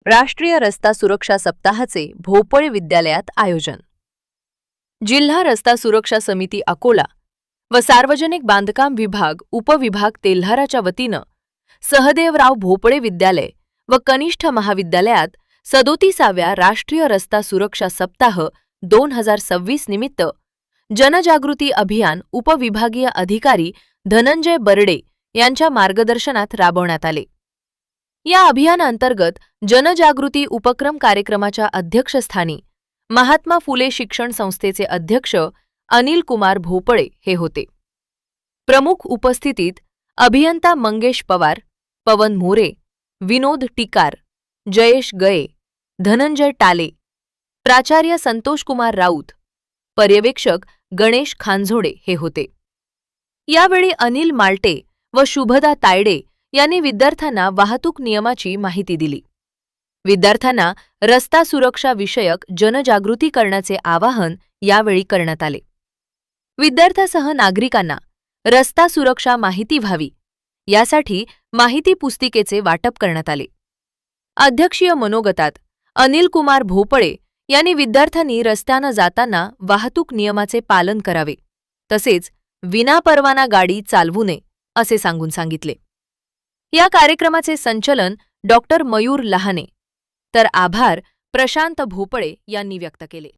राष्ट्रीय रस्ता सुरक्षा सप्ताहाचे भोपळे विद्यालयात आयोजन। जिल्हा रस्ता सुरक्षा समिती अकोला व सार्वजनिक बांधकाम विभाग उपविभाग तेल्हाराच्या वतीनं सहदेवराव भोपळे विद्यालय व कनिष्ठ महाविद्यालयात 37व्या राष्ट्रीय रस्ता सुरक्षा सप्ताह 2026 निमित्त जनजागृती अभियान उपविभागीय अधिकारी धनंजय बर्डे यांच्या मार्गदर्शनात राबवण्यात आले। या अभियानांतर्गत जनजागृती उपक्रम कार्यक्रमाच्या अध्यक्षस्थानी महात्मा फुले शिक्षण संस्थेचे अध्यक्ष अनिल कुमार भोपळे हे होते। प्रमुख उपस्थितीत अभियंता मंगेश पवार, पवन मोरे, विनोद टिकार, जयेश गये, धनंजय टाले, प्राचार्य संतोष कुमार राऊत, पर्यवेक्षक गणेश खांझोडे हे होते। यावेळी अनिल माल्टे व शुभदा तायडे यांनी विद्यार्थ्यांना वाहतूक नियमाची माहिती दिली। विद्यार्थ्यांना रस्ता सुरक्षा विषयक जनजागृती करण्याचे आवाहन यावेळी करण्यात आले। विद्यार्थ्यांसह नागरिकांना रस्ता सुरक्षा माहिती व्हावी यासाठी माहिती पुस्तिकेचे वाटप करण्यात आले। अध्यक्षीय मनोगतात अनिल कुमार भोपळे यांनी विद्यार्थ्यांनी रस्त्याने जाताना वाहतूक नियमाचे पालन करावे तसेच विनापरवाना गाडी चालवू नये असे सांगून सांगितले। या कार्यक्रमाचे संचलन डॉक्टर मयूर लहाने तर आभार प्रशांत भोपळे यांनी व्यक्त केले।